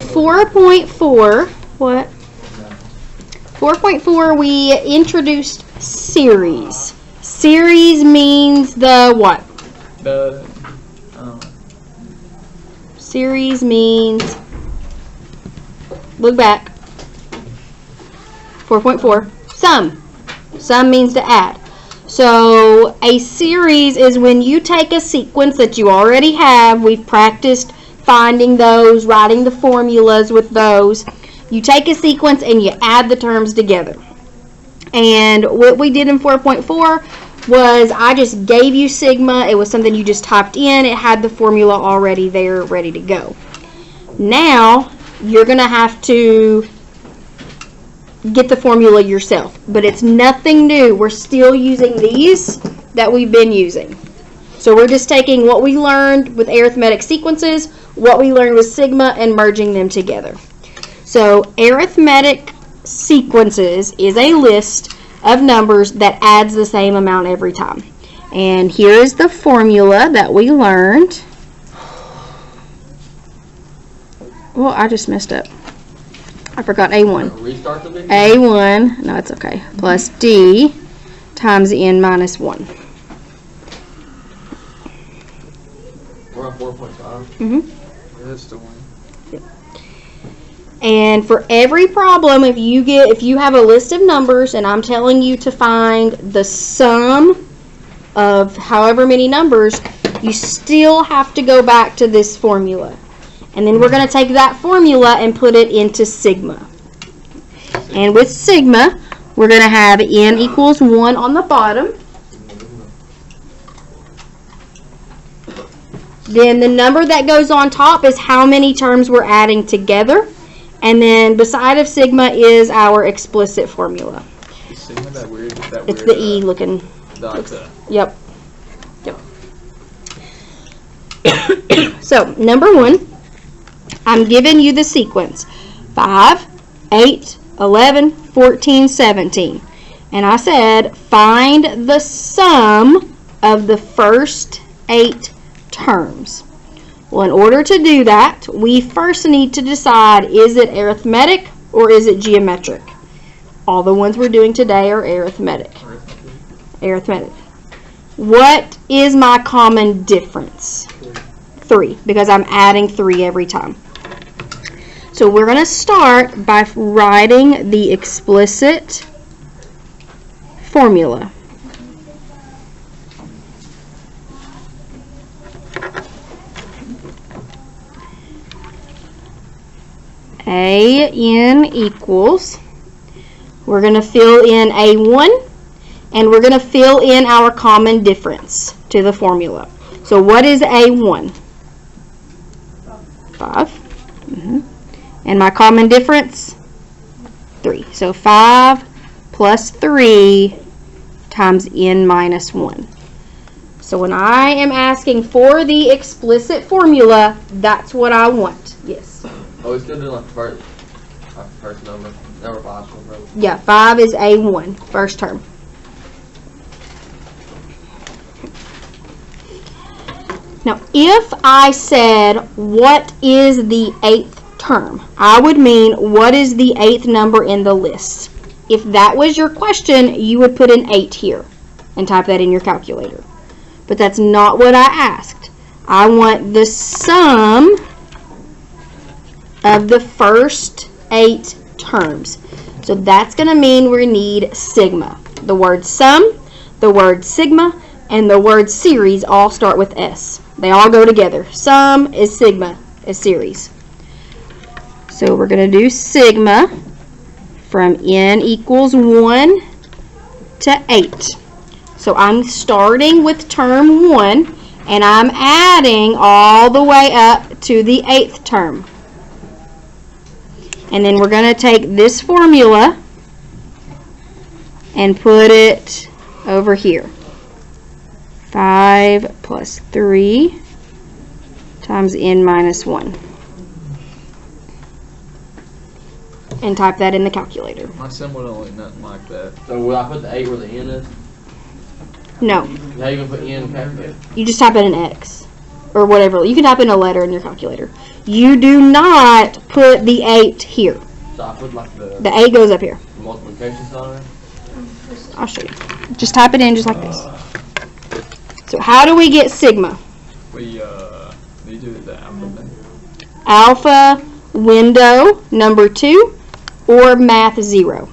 4.4, what? 4.4, we introduced series. Series means the what? Series means, look back, 4.4, sum. Sum means to add. So a series is when you take a sequence that you already have. We've practiced finding those, writing the formulas with those. You take a sequence and you add the terms together. And what we did in 4.4 was I just gave you sigma. It was something you just typed in. It had the formula already there, ready to go. Now you're going to have to get the formula yourself, but it's nothing new. We're still using these that we've been using. So we're just taking what we learned with arithmetic sequences, what we learned with sigma, and merging them together. So arithmetic sequences is a list of numbers that adds the same amount every time. And here's the formula that we learned. Well, I just messed up. I forgot A1. Restart the video? A1, no, it's okay, plus D times N minus 1. We're on 4.5. Mm-hmm. That's the one. Yep. And for every problem, if you have a list of numbers and I'm telling you to find the sum of however many numbers, you still have to go back to this formula. And then we're going to take that formula and put it into sigma. And with sigma, we're going to have n equals 1 on the bottom. Then the number that goes on top is how many terms we're adding together. And then beside of sigma is our explicit formula. Is sigma that weird? It's the E looking. Yep. So, number 1. I'm giving you the sequence 5, 8, 11, 14, 17. And I said find the sum of the first 8 terms. Well, in order to do that, we first need to decide, is it arithmetic or is it geometric? All the ones we're doing today are arithmetic. Arithmetic. What is my common difference? 3, because I'm adding 3 every time. So we're going to start by writing the explicit formula. A(n) equals, we're going to fill in A1, and we're going to fill in our common difference to the formula. So what is A1? 5. And my common difference? 3. So 5 plus 3 times n minus 1. So when I am asking for the explicit formula, that's what I want. Yes. Oh, we still doing like first number. Number 5. Yeah, 5 is A1, first term. Now, if I said, what is the 8th term? I would mean, what is the 8th number in the list? If that was your question, you would put an 8 here and type that in your calculator. But that's not what I asked. I want the sum of the first 8 terms. So that's going to mean we need sigma. The word sum, the word sigma, and the word series all start with S. They all go together. Sum is sigma is series. So we're going to do sigma from n equals 1 to 8. So I'm starting with term 1, and I'm adding all the way up to the 8th term. And then we're going to take this formula and put it over here. 5 plus 3 times n minus 1. And type that in the calculator. My symbol don't look nothing like that. So will I put the 8 where the n is? No. How you going to put n in calculator? You just type in an X. or whatever. You can type in a letter in your calculator. You do not put the 8 here. So I put like The 8 goes up here. multiplication sign. I'll show you. Just type it in just like this. So how do we get sigma? We do the alphabet. Alpha, window, number 2, or math 0.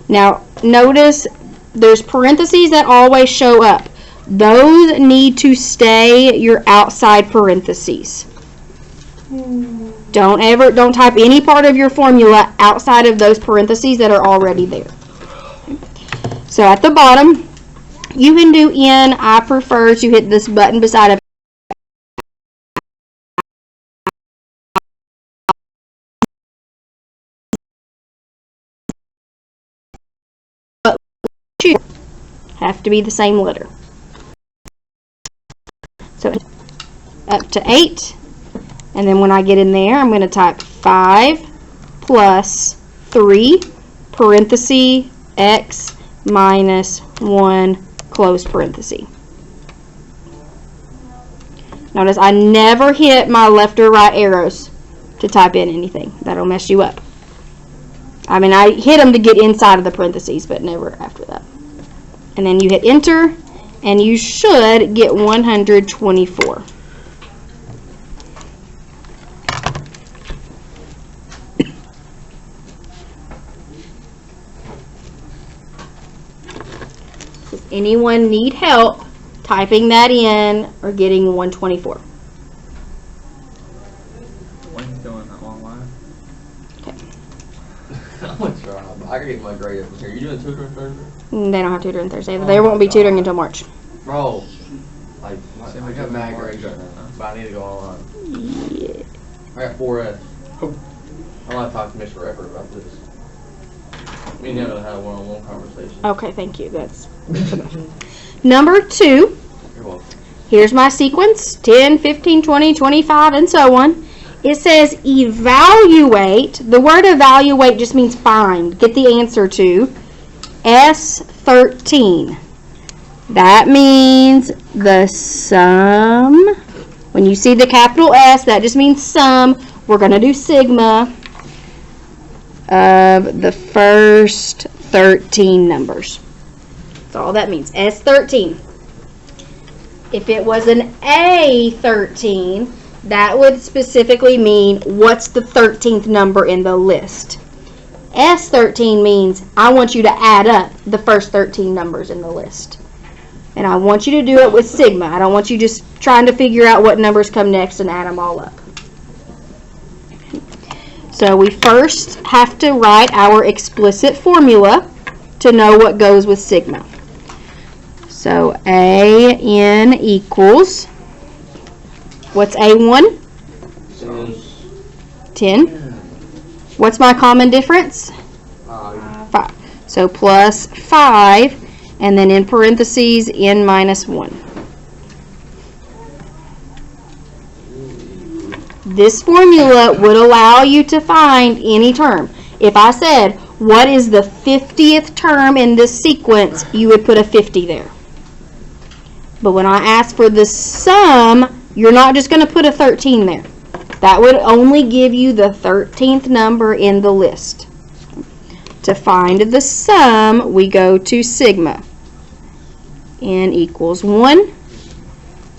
Now, notice there's parentheses that always show up. Those need to stay your outside parentheses. Don't type any part of your formula outside of those parentheses that are already there. So at the bottom, you can do N. I prefer to hit this button beside it. Have to be the same letter. So up to 8, and then when I get in there, I'm going to type 5 plus 3 parenthesis x minus 1 close parenthesis. Notice I never hit my left or right arrows to type in anything. That'll mess you up. I mean, I hit them to get inside of the parentheses, but never after that. And then you hit enter, and you should get 124. Does anyone need help typing that in or getting 124? Wayne's doing that online. Okay. I'm gonna try. I can get my grade up here. You doing tutoring Thursday? They don't have tutoring Thursday. They won't be tutoring until March. Bro, like, I we got do mad March. grades right now, but I need to go online. Yeah. I got 4F. Oh. I want to talk to Mr. Everett about this. Me and him had a one-on-one conversation. Okay, thank you. That's number 2. You're welcome. Here's my sequence, 10, 15, 20, 25, and so on. It says evaluate. The word evaluate just means find. Get the answer to S13. That means the sum. When you see the capital S, that just means sum. We're going to do sigma of the first 13 numbers. That's all that means. S13. If it was an A13, that would specifically mean what's the 13th number in the list. S13 means I want you to add up the first 13 numbers in the list. And I want you to do it with sigma. I don't want you just trying to figure out what numbers come next and add them all up. So we first have to write our explicit formula to know what goes with sigma. So AN equals, what's A1? 10. What's my common difference? 5. So plus 5, and then in parentheses, n minus 1. This formula would allow you to find any term. If I said, what is the 50th term in this sequence, you would put a 50 there. But when I ask for the sum, you're not just going to put a 13 there. That would only give you the 13th number in the list. To find the sum, we go to sigma. N equals 1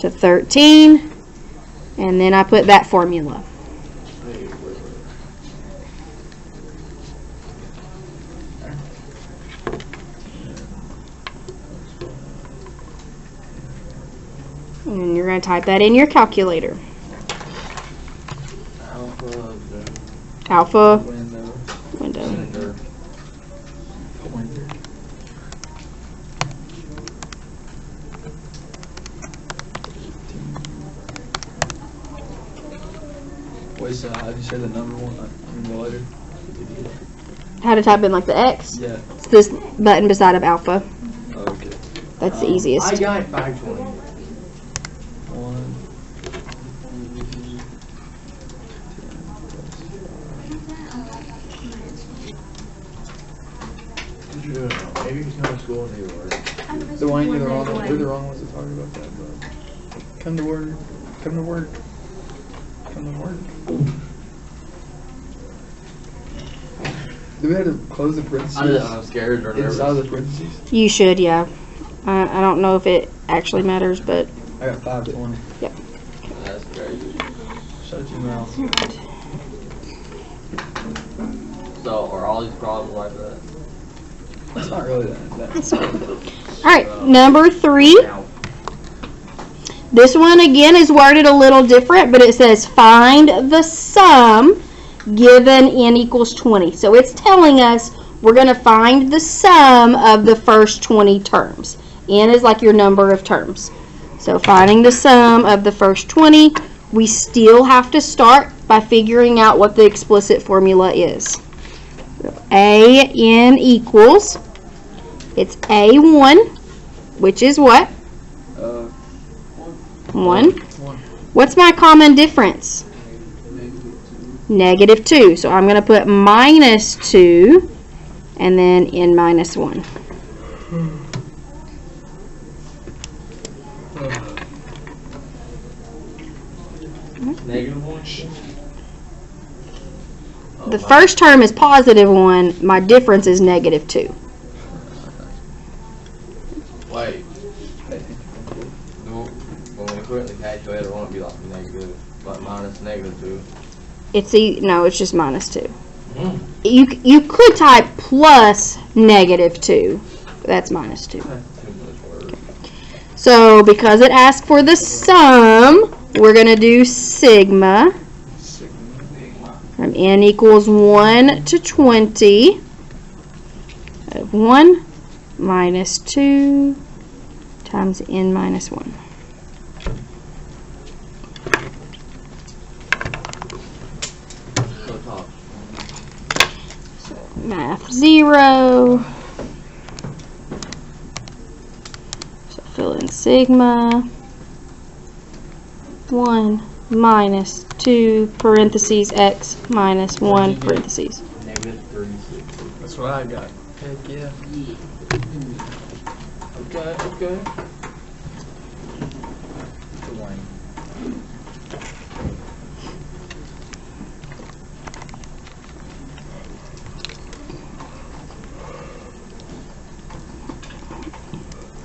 to 13, and then I put that formula. And you're going to type that in your calculator. Alpha, window. Wait, so how did you say the number one? I mean the letter? How to type in like the X? Yeah. It's this button beside of alpha. Oh, okay. That's the easiest. I got 520. 1. Maybe you can come to school and do work. The Wayne, you're the wrong ones to talk about that, but come to work. Come to work. Come to work. Do we have to close the parentheses? I'm scared or nervous. Inside the parentheses? You should, yeah. I don't know if it actually matters, but I got 520. That's crazy. Shut your mouth. So, are all these problems like that? It's not really that. all right. Number 3. Now, This one again is worded a little different, but it says find the sum given n equals 20. So it's telling us we're going to find the sum of the first 20 terms. N is like your number of terms. So finding the sum of the first 20, we still have to start by figuring out what the explicit formula is. A n equals, it's A1, which is what? 1. What's my common difference? -2. So I'm going to put -2 and then n minus 1. -1? The first term is +1. My difference is -2. Wait. No, when we put it in the calculator, it won't be like negative, like minus -2. No, it's just -2. Mm. You could type plus -2. But that's -2. That's too much work. So because it asks for the sum, we're going to do sigma from n equals 1 to 20 of 1 minus 2 times n minus 1. So top. Math 0. So fill in sigma 1 minus 2 parentheses x minus 1 parentheses. -36. That's what I got. Heck yeah. Okay.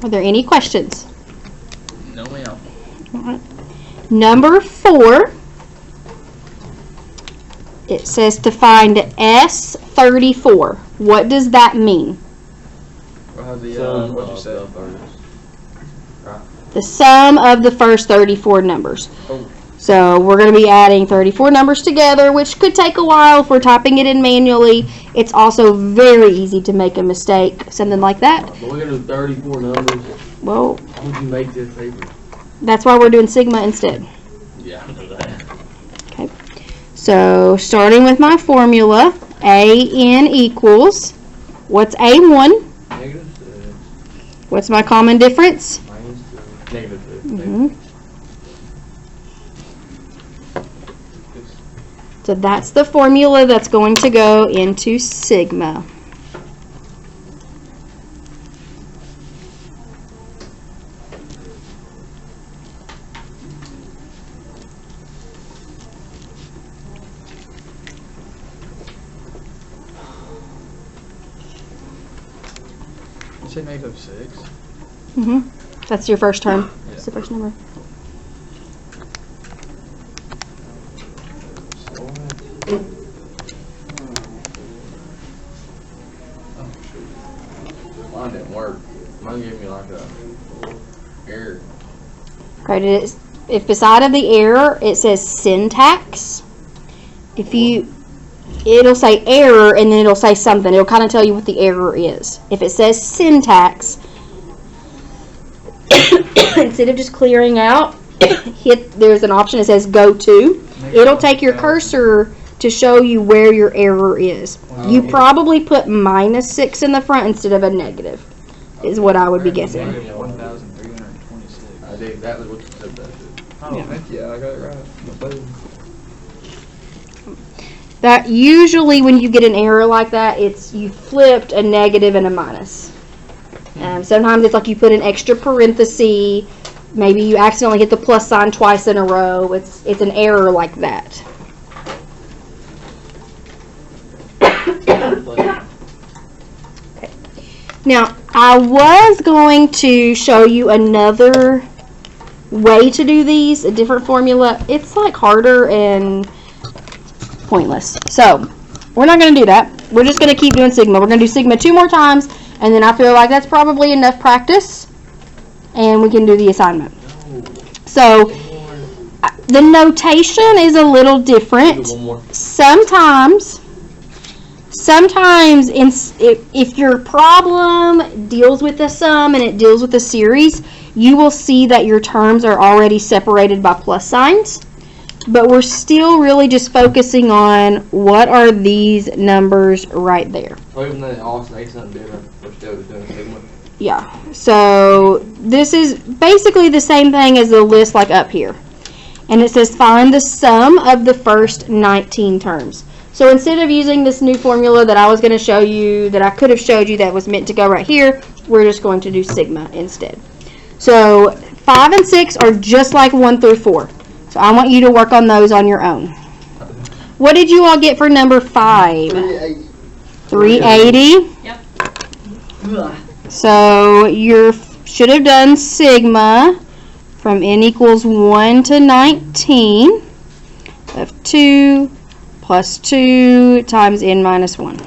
Are there any questions? No, ma'am. All right. Number 4, it says to find S34. What does that mean? We'll have the, Sum what'd you of say? the first. Right. The sum of the first 34 numbers. Oh. So we're going to be adding 34 numbers together, which could take a while if we're typing it in manually. It's also very easy to make a mistake, something like that. But we're gonna do 34 numbers. Well, How would you make this paper? that's why we're doing sigma instead. Yeah, I know that. Okay. So starting with my formula, AN equals, what's A1? -6 What's my common difference? -2. -2. Mhm. So that's the formula that's going to go into sigma. You say -6? That's your first term. That's the first number. Mine didn't work. Mine gave me like a error. Right, it is, if beside of the error it says syntax, it'll say error and then it'll say something. It'll kind of tell you what the error is. If it says syntax, instead of just clearing out, there's an option that says go to. It'll take your cursor to show you where your error is. You probably put -6 in the front instead of a negative, is what I would be guessing. 1,326. I did exactly what you said that shit. Oh, heck yeah, I got it right. That usually when you get an error like that, it's you flipped a negative and a minus. Sometimes it's like you put an extra parenthesis maybe you accidentally hit the plus sign twice in a row. It's an error like that. Now, I was going to show you another way to do these, a different formula. It's like harder and pointless. So, we're not going to do that. We're just going to keep doing sigma. We're going to do sigma 2 more times, and then I feel like that's probably enough practice, and we can do the assignment. So, the notation is a little different. Sometimes if your problem deals with the sum and it deals with the series, you will see that your terms are already separated by plus signs. But we're still really just focusing on what are these numbers right there. Or even though they all say something different, we're still just doing sigma. Yeah, so this is basically the same thing as the list like up here. And it says find the sum of the first 19 terms. So instead of using this new formula that I was going to show you, that I could have showed you that was meant to go right here, we're just going to do sigma instead. So 5 and 6 are just like 1 through 4. So I want you to work on those on your own. What did you all get for number 5? 380. Yep. So you should have done sigma from n equals 1 to 19 of 2 plus 2 times n minus 1.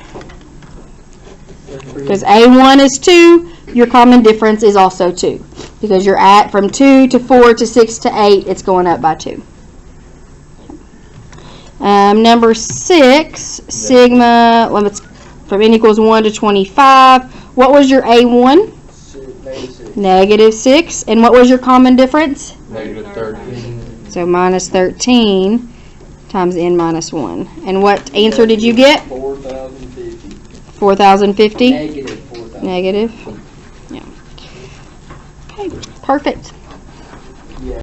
Because A1 is 2, your common difference is also 2. Because you're at from 2 to 4 to 6 to 8, it's going up by 2. Number 6, sigma limits from n equals 1 to 25. What was your A1? Negative 6. And what was your common difference? Negative 13. So minus 13 times n minus 1. And what answer did you get? 4,050. 4,050? Negative 4,000. Negative. Yeah. Okay, perfect.